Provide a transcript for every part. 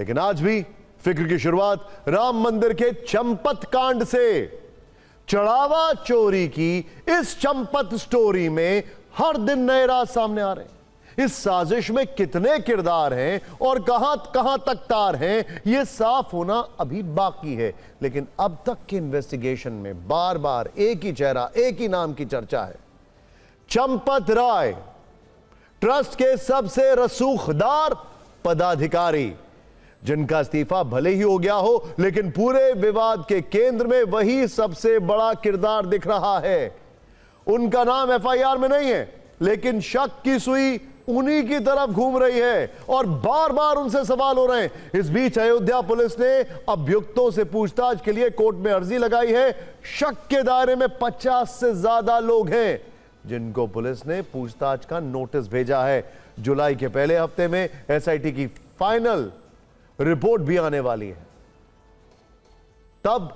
लेकिन आज भी फिक्र की शुरुआत राम मंदिर के चंपत कांड से। चढ़ावा चोरी की इस चंपत स्टोरी में हर दिन नए राज सामने आ रहे हैं। इस साजिश में कितने किरदार हैं और कहां कहां तक तार हैं, यह साफ होना अभी बाकी है। लेकिन अब तक के इन्वेस्टिगेशन में बार बार एक ही चेहरा, एक ही नाम की चर्चा है। चंपत राय, ट्रस्ट के सबसे रसूखदार पदाधिकारी, जिनका इस्तीफा भले ही हो गया हो, लेकिन पूरे विवाद के केंद्र में वही सबसे बड़ा किरदार दिख रहा है। उनका नाम एफआईआर में नहीं है, लेकिन शक की सुई उन्हीं की तरफ घूम रही है और बार बार उनसे सवाल हो रहे हैं। इस बीच अयोध्या पुलिस ने अभियुक्तों से पूछताछ के लिए कोर्ट में अर्जी लगाई है। शक के दायरे में 50 से ज्यादा लोग हैं जिनको पुलिस ने पूछताछ का नोटिस भेजा है। जुलाई के पहले हफ्ते में एसआईटी की फाइनल रिपोर्ट भी आने वाली है, तब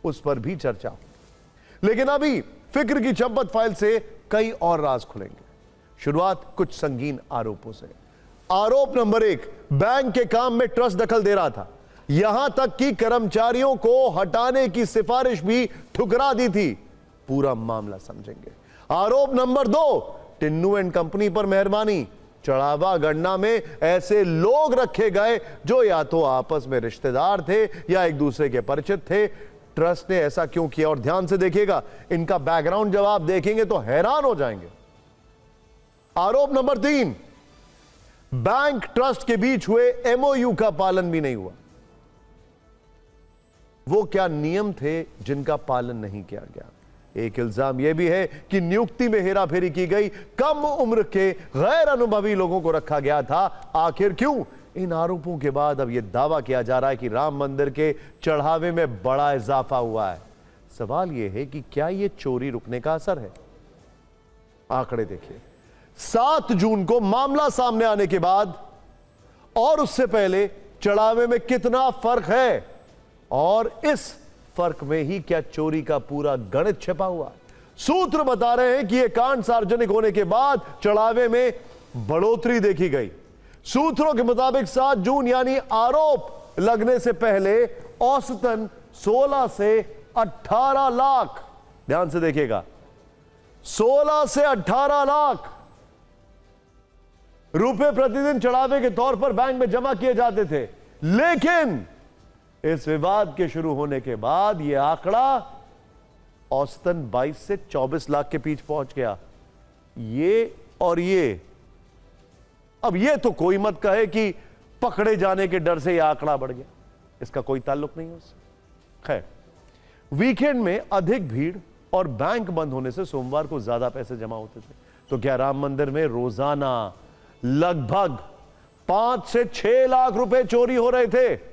उस पर भी चर्चा होगी। लेकिन अभी फिक्र की चंपत फाइल से कई और राज खुलेंगे। शुरुआत कुछ संगीन आरोपों से। आरोप नंबर 1, बैंक के काम में ट्रस्ट दखल दे रहा था, यहां तक कि कर्मचारियों को हटाने की सिफारिश भी ठुकरा दी थी। पूरा मामला समझेंगे। आरोप नंबर 2, टिन्नू एंड कंपनी पर मेहरबानी। चढ़ावा गणना में ऐसे लोग रखे गए जो या तो आपस में रिश्तेदार थे या एक दूसरे के परिचित थे। ट्रस्ट ने ऐसा क्यों किया? और ध्यान से देखिएगा, इनका बैकग्राउंड जब आप देखेंगे तो हैरान हो जाएंगे। आरोप नंबर 3, बैंक ट्रस्ट के बीच हुए एमओयू का पालन भी नहीं हुआ। वो क्या नियम थे जिनका पालन नहीं किया गया? एक इल्जाम यह भी है कि नियुक्ति में हेराफेरी की गई, कम उम्र के गैर अनुभवी लोगों को रखा गया था। आखिर क्यों? इन आरोपों के बाद अब यह दावा किया जा रहा है कि राम मंदिर के चढ़ावे में बड़ा इजाफा हुआ है। सवाल यह है कि क्या यह चोरी रुकने का असर है? आंकड़े देखिए। 7 जून को मामला सामने आने के बाद और उससे पहले चढ़ावे में कितना फर्क है, और इस फर्क में ही क्या चोरी का पूरा गणित छिपा हुआ? सूत्र बता रहे हैं कि यह कांड सार्वजनिक होने के बाद चढ़ावे में बढ़ोतरी देखी गई। सूत्रों के मुताबिक 7 जून यानी आरोप लगने से पहले औसतन 16 से 18 लाख, ध्यान से देखिएगा, 16 से 18 लाख रुपए प्रतिदिन चढ़ावे के तौर पर बैंक में जमा किए जाते थे। लेकिन इस विवाद के शुरू होने के बाद यह आंकड़ा औसतन 22 से 24 लाख के बीच पहुंच गया। ये और ये, अब ये तो कोई मत कहे कि पकड़े जाने के डर से यह आंकड़ा बढ़ गया, इसका कोई ताल्लुक नहीं है उससे। खैर, वीकेंड में अधिक भीड़ और बैंक बंद होने से सोमवार को ज्यादा पैसे जमा होते थे। तो क्या राम मंदिर में रोजाना लगभग 5 से 6 लाख रुपए चोरी हो रहे थे?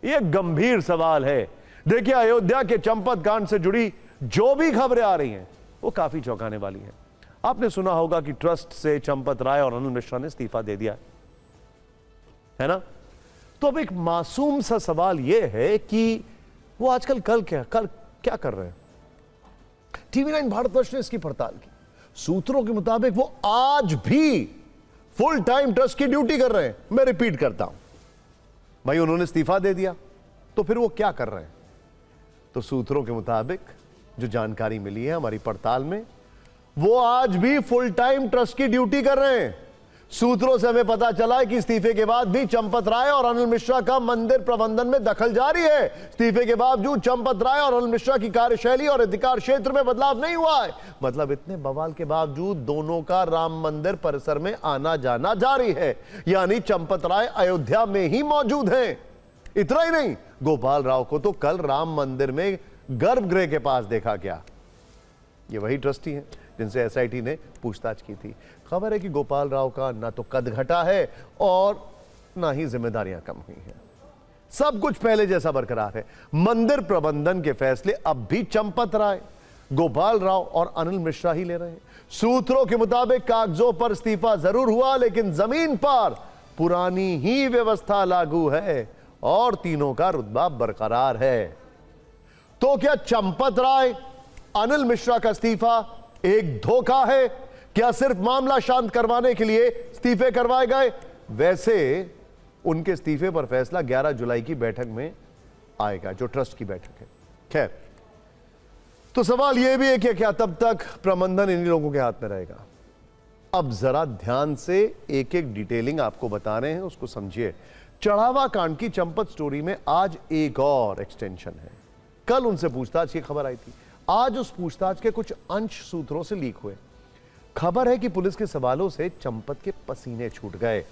यह गंभीर सवाल है। देखिए, अयोध्या के चंपत कांड से जुड़ी जो भी खबरें आ रही हैं वो काफी चौंकाने वाली हैं। आपने सुना होगा कि ट्रस्ट से चंपत राय और अनिल मिश्रा ने इस्तीफा दे दिया है ना? तो अब एक मासूम सा सवाल यह है कि वो आजकल कल क्या कर रहे हैं? टीवी9 भारतवर्ष ने इसकी पड़ताल की। सूत्रों के मुताबिक वो आज भी फुल टाइम ट्रस्ट की ड्यूटी कर रहे हैं। मैं रिपीट करता हूं, भाई उन्होंने इस्तीफा दे दिया तो फिर वो क्या कर रहे हैं? तो सूत्रों के मुताबिक जो जानकारी मिली है हमारी पड़ताल में, वो आज भी फुल टाइम ट्रस्ट की ड्यूटी कर रहे हैं। सूत्रों से हमें पता चला है कि इस्तीफे के बाद भी चंपत राय और अनिल मिश्रा का मंदिर प्रबंधन में दखल जारी है। इस्तीफे के बावजूद चंपत राय और अनिल मिश्रा की कार्यशैली और अधिकार क्षेत्र में बदलाव नहीं हुआ है। मतलब इतने बवाल के बावजूद दोनों का राम मंदिर परिसर में आना जाना जारी है, यानी चंपत राय अयोध्या में ही मौजूद हैं। इतना ही नहीं, गोपाल राव को तो कल राम मंदिर में गर्भगृह के पास देखा गया। ये वही ट्रस्टी हैं जिनसे एसआईटी ने पूछताछ की थी। खबर है कि गोपाल राव का ना तो कद घटा है और ना ही जिम्मेदारियां कम हुई हैं। सब कुछ पहले जैसा बरकरार है। मंदिर प्रबंधन के फैसले अब भी चंपत राय, गोपाल राव और अनिल मिश्रा ही ले रहे हैं। सूत्रों के मुताबिक कागजों पर इस्तीफा जरूर हुआ, लेकिन जमीन पर पुरानी ही व्यवस्था लागू है और तीनों का रुतबा बरकरार है। तो क्या चंपत राय, अनिल मिश्रा का इस्तीफा एक धोखा है? क्या सिर्फ मामला शांत करवाने के लिए इस्तीफे करवाए गए? वैसे उनके इस्तीफे पर फैसला 11 जुलाई की बैठक में आएगा, जो ट्रस्ट की बैठक है। खैर, तो सवाल यह भी है कि क्या तब तक प्रबंधन इन्हीं लोगों के हाथ में रहेगा? अब जरा ध्यान से एक एक डिटेलिंग आपको बता रहे हैं, उसको समझिए। चढ़ावा कांड की चंपत स्टोरी में आज एक और एक्सटेंशन है। कल उनसे पूछताछ की खबर आई थी, आज उस पूछताछ के कुछ अंश सूत्रों से लीक हुए। खबर है कि पुलिस के सवालों से चंपत के पसीने छूट गए।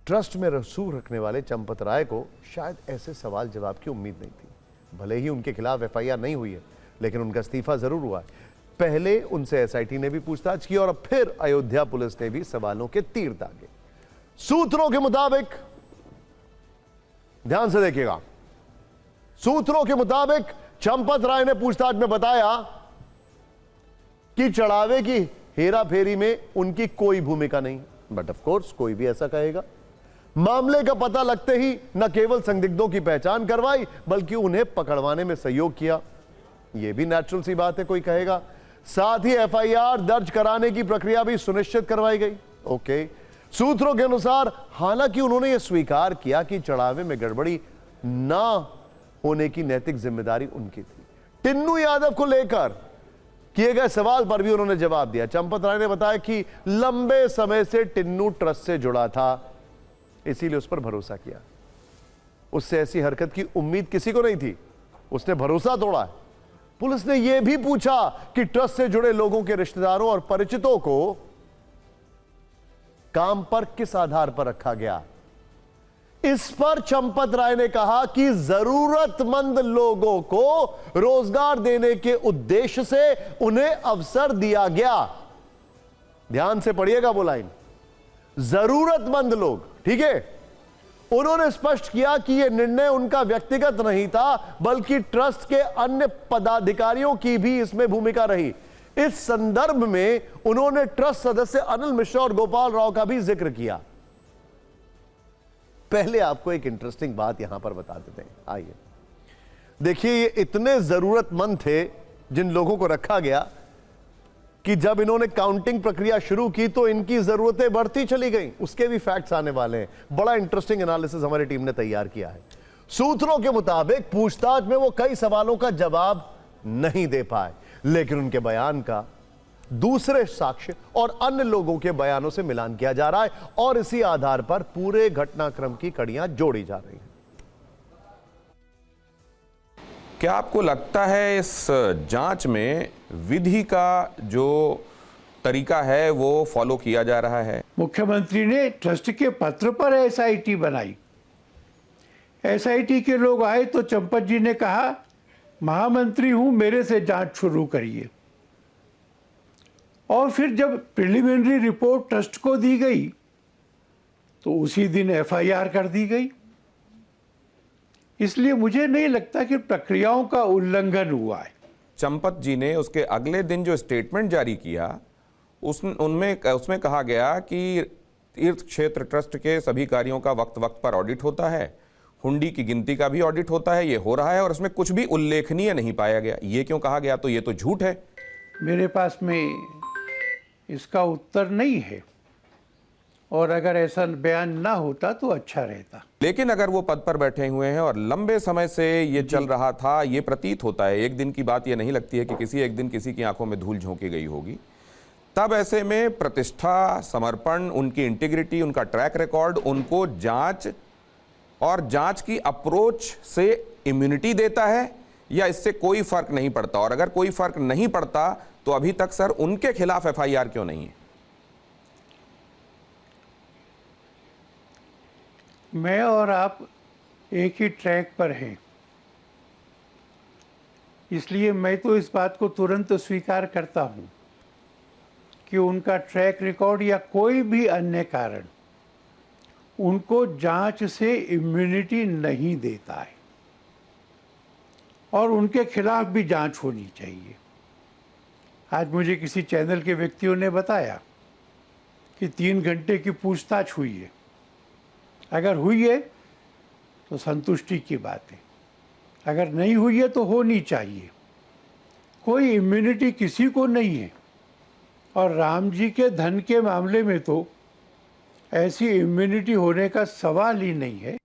ट्रस्ट में रसूख रखने वाले चंपत राय को शायद ऐसे सवाल जवाब की उम्मीद नहीं थी। भले ही उनके खिलाफ एफआईआर नहीं हुई है, लेकिन उनका इस्तीफा जरूर हुआ है। पहले उनसे एसआईटी ने भी पूछताछ की और फिर अयोध्या पुलिस ने भी सवालों के तीर दागे। सूत्रों के मुताबिक, ध्यान से देखिएगा, सूत्रों के मुताबिक चंपत राय ने पूछताछ में बताया कि चढ़ावे की हेरा फेरी में उनकी कोई भूमिका नहीं। बट ऑफ कोर्स कोई भी ऐसा कहेगा। मामले का पता लगते ही न केवल संदिग्धों की पहचान करवाई, बल्कि उन्हें पकड़वाने में सहयोग किया। यह भी नेचुरल सी बात है, कोई कहेगा। साथ ही एफआईआर दर्ज कराने की प्रक्रिया भी सुनिश्चित करवाई गई। ओके, सूत्रों के अनुसार हालांकि उन्होंने यह स्वीकार किया कि चढ़ावे में गड़बड़ी ना होने की नैतिक जिम्मेदारी उनकी थी। टिन्नू यादव को लेकर किए गए सवाल पर भी उन्होंने जवाब दिया। चंपत राय ने बताया कि लंबे समय से टिन्नू ट्रस्ट से जुड़ा था, इसीलिए उस पर भरोसा किया। उससे ऐसी हरकत की उम्मीद किसी को नहीं थी, उसने भरोसा तोड़ा है। पुलिस ने यह भी पूछा कि ट्रस्ट से जुड़े लोगों के रिश्तेदारों और परिचितों को काम पर किस आधार पर रखा गया। इस पर चंपत राय ने कहा कि जरूरतमंद लोगों को रोजगार देने के उद्देश्य से उन्हें अवसर दिया गया। ध्यान से पढ़िएगा वो लाइन, जरूरतमंद लोग, ठीक है। उन्होंने स्पष्ट किया कि यह निर्णय उनका व्यक्तिगत नहीं था, बल्कि ट्रस्ट के अन्य पदाधिकारियों की भी इसमें भूमिका रही। इस संदर्भ में उन्होंने ट्रस्ट सदस्य अनिल मिश्रा और गोपाल राव का भी जिक्र किया। पहले आपको एक इंटरेस्टिंग बात यहां पर बता देते हैं, आइए देखिए। ये इतने जरूरतमंद थे जिन लोगों को रखा गया कि जब इन्होंने काउंटिंग प्रक्रिया शुरू की तो इनकी जरूरतें बढ़ती चली गई। उसके भी फैक्ट्स आने वाले हैं। बड़ा इंटरेस्टिंग एनालिसिस हमारी टीम ने तैयार किया है। सूत्रों के मुताबिक पूछताछ में वो कई सवालों का जवाब नहीं दे पाए, लेकिन उनके बयान का दूसरे साक्ष्य और अन्य लोगों के बयानों से मिलान किया जा रहा है और इसी आधार पर पूरे घटनाक्रम की कड़ियां जोड़ी जा रही हैं। क्या आपको लगता है इस जांच में विधि का जो तरीका है वो फॉलो किया जा रहा है? मुख्यमंत्री ने ट्रस्ट के पत्र पर एसआईटी बनाई। एसआईटी के लोग आए तो चंपत जी ने कहा, महामंत्री हूं, मेरे से जांच शुरू करिए। और फिर जब प्रिलिमिनरी रिपोर्ट ट्रस्ट को दी गई तो उसी दिन एफआईआर कर दी गई। इसलिए मुझे नहीं लगता कि प्रक्रियाओं का उल्लंघन हुआ है। चंपत जी ने उसके अगले दिन जो स्टेटमेंट जारी किया उसमें कहा गया कि तीर्थ क्षेत्र ट्रस्ट के सभी कार्यों का वक्त वक्त पर ऑडिट होता है, हुंडी की गिनती का भी ऑडिट होता है, ये हो रहा है और उसमें कुछ भी उल्लेखनीय नहीं पाया गया। ये क्यों कहा गया? तो ये तो झूठ है। मेरे पास में इसका उत्तर नहीं है और अगर ऐसा बयान ना होता तो अच्छा रहता। लेकिन अगर वो पद पर बैठे हुए हैं और लंबे समय से ये चल रहा था, ये प्रतीत होता है, एक दिन की बात ये नहीं लगती है कि किसी एक दिन किसी की आंखों में धूल झोंकी गई होगी। तब ऐसे में प्रतिष्ठा, समर्पण, उनकी इंटीग्रिटी, उनका ट्रैक रिकॉर्ड उनको जांच और जांच की अप्रोच से इम्यूनिटी देता है या इससे कोई फर्क नहीं पड़ता? और अगर कोई फर्क नहीं पड़ता तो अभी तक सर उनके खिलाफ एफआईआर क्यों नहीं है? मैं और आप एक ही ट्रैक पर हैं, इसलिए मैं तो इस बात को तुरंत स्वीकार करता हूं कि उनका ट्रैक रिकॉर्ड या कोई भी अन्य कारण उनको जांच से इम्यूनिटी नहीं देता है और उनके खिलाफ भी जांच होनी चाहिए। आज मुझे किसी चैनल के व्यक्तियों ने बताया कि 3 घंटे की पूछताछ हुई है। अगर हुई है तो संतुष्टि की बात है, अगर नहीं हुई है तो होनी चाहिए। कोई इम्यूनिटी किसी को नहीं है और राम जी के धन के मामले में तो ऐसी इम्यूनिटी होने का सवाल ही नहीं है।